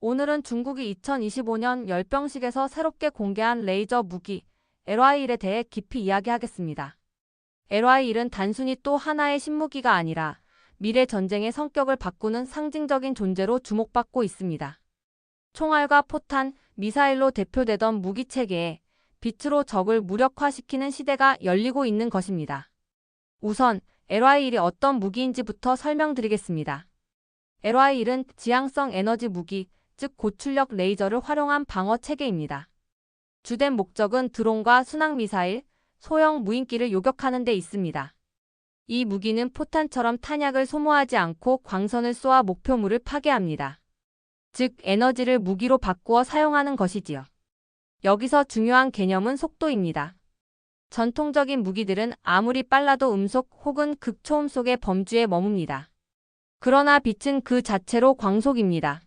오늘은 중국이 2025년 열병식에서 새롭게 공개한 레이저 무기 LY1에 대해 깊이 이야기하겠습니다. LY1은 단순히 또 하나의 신무기가 아니라 미래 전쟁의 성격을 바꾸는 상징적인 존재로 주목받고 있습니다. 총알과 포탄, 미사일로 대표되던 무기체계에 빛으로 적을 무력화시키는 시대가 열리고 있는 것입니다. 우선 LY1이 어떤 무기인지부터 설명드리겠습니다. LY1은 지향성 에너지 무기, 즉 고출력 레이저를 활용한 방어 체계입니다. 주된 목적은 드론과 순항미사일, 소형 무인기를 요격하는 데 있습니다. 이 무기는 포탄처럼 탄약을 소모하지 않고 광선을 쏘아 목표물을 파괴합니다. 즉 에너지를 무기로 바꾸어 사용하는 것이지요. 여기서 중요한 개념은 속도입니다. 전통적인 무기들은 아무리 빨라도 음속 혹은 극초음 속의 범주에 머뭅니다. 그러나 빛은 그 자체로 광속입니다.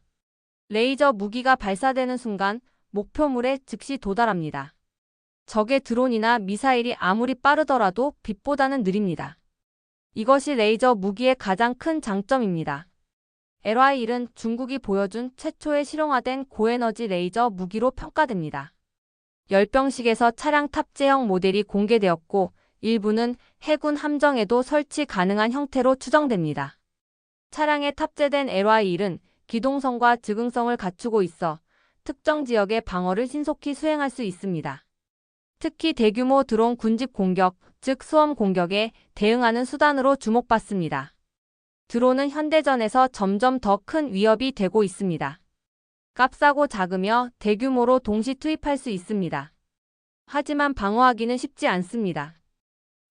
레이저 무기가 발사되는 순간 목표물에 즉시 도달합니다. 적의 드론이나 미사일이 아무리 빠르더라도 빛보다는 느립니다. 이것이 레이저 무기의 가장 큰 장점입니다. LY1은 중국이 보여준 최초의 실용화된 고에너지 레이저 무기로 평가됩니다. 열병식에서 차량 탑재형 모델이 공개되었고 일부는 해군 함정에도 설치 가능한 형태로 추정됩니다. 차량에 탑재된 LY1은 기동성과 즉응성을 갖추고 있어 특정 지역의 방어를 신속히 수행할 수 있습니다. 특히 대규모 드론 군집 공격, 즉 수험 공격에 대응하는 수단으로 주목받습니다. 드론은 현대전에서 점점 더 큰 위협이 되고 있습니다. 값싸고 작으며 대규모로 동시 투입할 수 있습니다. 하지만 방어하기는 쉽지 않습니다.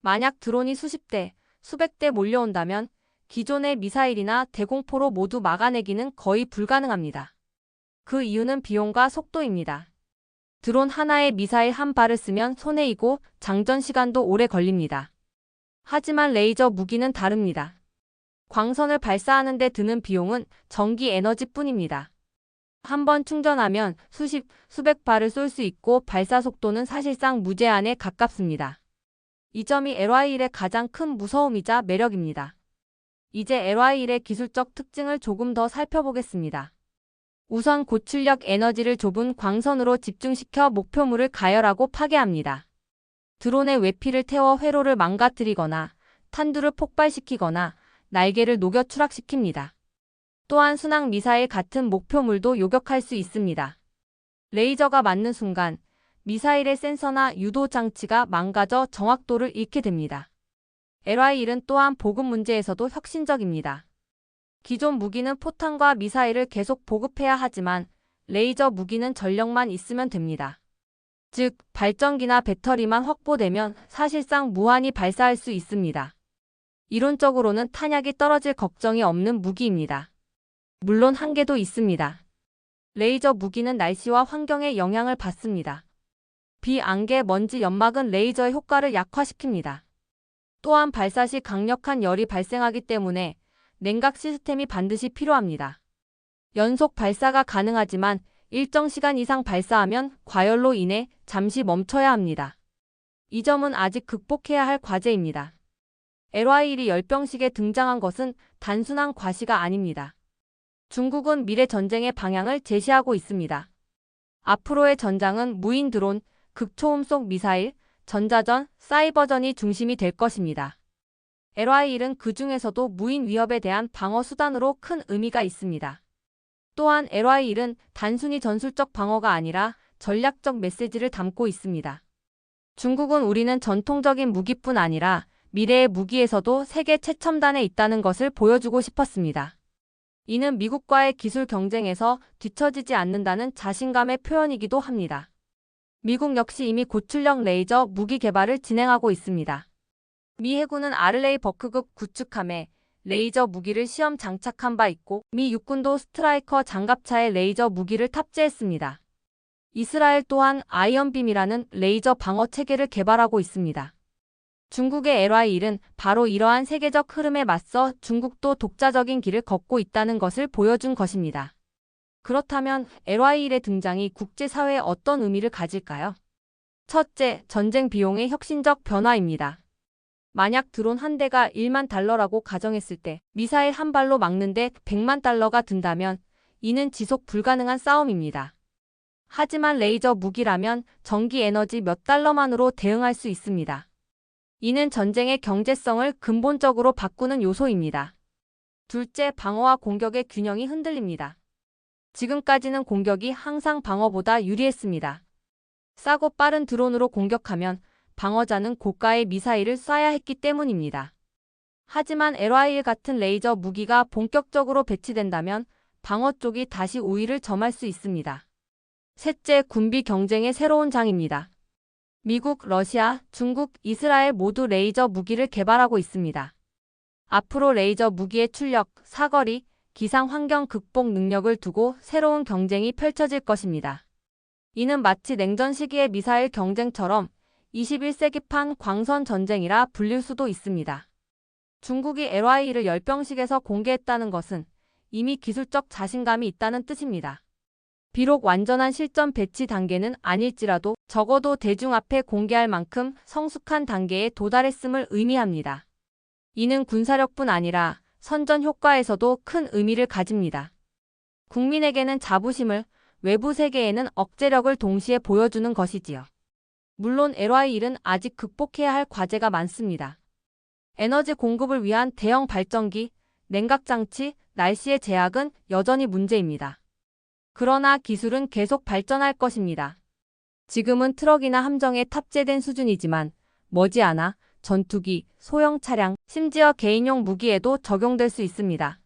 만약 드론이 수십 대, 수백 대 몰려온다면 기존의 미사일이나 대공포로 모두 막아내기는 거의 불가능합니다. 그 이유는 비용과 속도입니다. 드론 하나에 미사일 한 발을 쓰면 손해이고 장전 시간도 오래 걸립니다. 하지만 레이저 무기는 다릅니다. 광선을 발사하는 데 드는 비용은 전기 에너지뿐입니다. 한 번 충전하면 수십, 수백 발을 쏠 수 있고 발사 속도는 사실상 무제한에 가깝습니다. 이 점이 LY1의 가장 큰 무서움이자 매력입니다. 이제 LY1의 기술적 특징을 조금 더 살펴보겠습니다. 우선 고출력 에너지를 좁은 광선으로 집중시켜 목표물을 가열하고 파괴합니다. 드론의 외피를 태워 회로를 망가뜨리거나 탄두를 폭발시키거나 날개를 녹여 추락시킵니다. 또한 순항 미사일 같은 목표물도 요격할 수 있습니다. 레이저가 맞는 순간 미사일의 센서나 유도 장치가 망가져 정확도를 잃게 됩니다. LY1은 또한 보급 문제에서도 혁신적입니다. 기존 무기는 포탄과 미사일을 계속 보급해야 하지만 레이저 무기는 전력만 있으면 됩니다. 즉, 발전기나 배터리만 확보되면 사실상 무한히 발사할 수 있습니다. 이론적으로는 탄약이 떨어질 걱정이 없는 무기입니다. 물론 한계도 있습니다. 레이저 무기는 날씨와 환경에 영향을 받습니다. 비, 안개, 먼지, 연막은 레이저의 효과를 약화시킵니다. 또한 발사 시 강력한 열이 발생하기 때문에 냉각 시스템이 반드시 필요합니다. 연속 발사가 가능하지만 일정 시간 이상 발사하면 과열로 인해 잠시 멈춰야 합니다. 이 점은 아직 극복해야 할 과제입니다. LY1이 열병식에 등장한 것은 단순한 과시가 아닙니다. 중국은 미래 전쟁의 방향을 제시하고 있습니다. 앞으로의 전장은 무인 드론, 극초음 속 미사일, 전자전, 사이버전이 중심이 될 것입니다. LY1은 그 중에서도 무인 위협에 대한 방어 수단으로 큰 의미가 있습니다. 또한 LY1은 단순히 전술적 방어가 아니라 전략적 메시지를 담고 있습니다. 중국은 우리는 전통적인 무기뿐 아니라 미래의 무기에서도 세계 최첨단에 있다는 것을 보여주고 싶었습니다. 이는 미국과의 기술 경쟁에서 뒤처지지 않는다는 자신감의 표현이기도 합니다. 미국 역시 이미 고출력 레이저 무기 개발을 진행하고 있습니다. 미 해군은 아를레이 버크급 구축함에 레이저 무기를 시험 장착한 바 있고 미 육군도 스트라이커 장갑차에 레이저 무기를 탑재했습니다. 이스라엘 또한 아이언빔이라는 레이저 방어 체계를 개발하고 있습니다. 중국의 LY1은 바로 이러한 세계적 흐름에 맞서 중국도 독자적인 길을 걷고 있다는 것을 보여준 것입니다. 그렇다면 LY1의 등장이 국제사회에 어떤 의미를 가질까요? 첫째, 전쟁 비용의 혁신적 변화입니다. 만약 드론 한 대가 1만 달러라고 가정했을 때 미사일 한 발로 막는데 100만 달러가 든다면 이는 지속 불가능한 싸움입니다. 하지만 레이저 무기라면 전기 에너지 몇 달러만으로 대응할 수 있습니다. 이는 전쟁의 경제성을 근본적으로 바꾸는 요소입니다. 둘째, 방어와 공격의 균형이 흔들립니다. 지금까지는 공격이 항상 방어보다 유리했습니다. 싸고 빠른 드론으로 공격하면 방어자는 고가의 미사일을 쏴야 했기 때문입니다. 하지만 LY1 같은 레이저 무기가 본격적으로 배치된다면 방어 쪽이 다시 우위를 점할 수 있습니다. 셋째, 군비 경쟁의 새로운 장입니다. 미국, 러시아, 중국, 이스라엘 모두 레이저 무기를 개발하고 있습니다. 앞으로 레이저 무기의 출력, 사거리, 기상 환경 극복 능력을 두고 새로운 경쟁이 펼쳐질 것입니다. 이는 마치 냉전 시기의 미사일 경쟁처럼 21세기판 광선 전쟁이라 불릴 수도 있습니다. 중국이 LY1을 열병식에서 공개했다는 것은 이미 기술적 자신감이 있다는 뜻입니다. 비록 완전한 실전 배치 단계는 아닐지라도 적어도 대중 앞에 공개할 만큼 성숙한 단계에 도달했음을 의미합니다. 이는 군사력뿐 아니라 선전 효과에서도 큰 의미를 가집니다. 국민에게는 자부심을, 외부 세계에는 억제력을 동시에 보여주는 것이지요. 물론 LY1은 아직 극복해야 할 과제가 많습니다. 에너지 공급을 위한 대형 발전기, 냉각장치, 날씨의 제약은 여전히 문제입니다. 그러나 기술은 계속 발전할 것입니다. 지금은 트럭이나 함정에 탑재된 수준이지만 머지않아 전투기, 소형 차량, 심지어 개인용 무기에도 적용될 수 있습니다.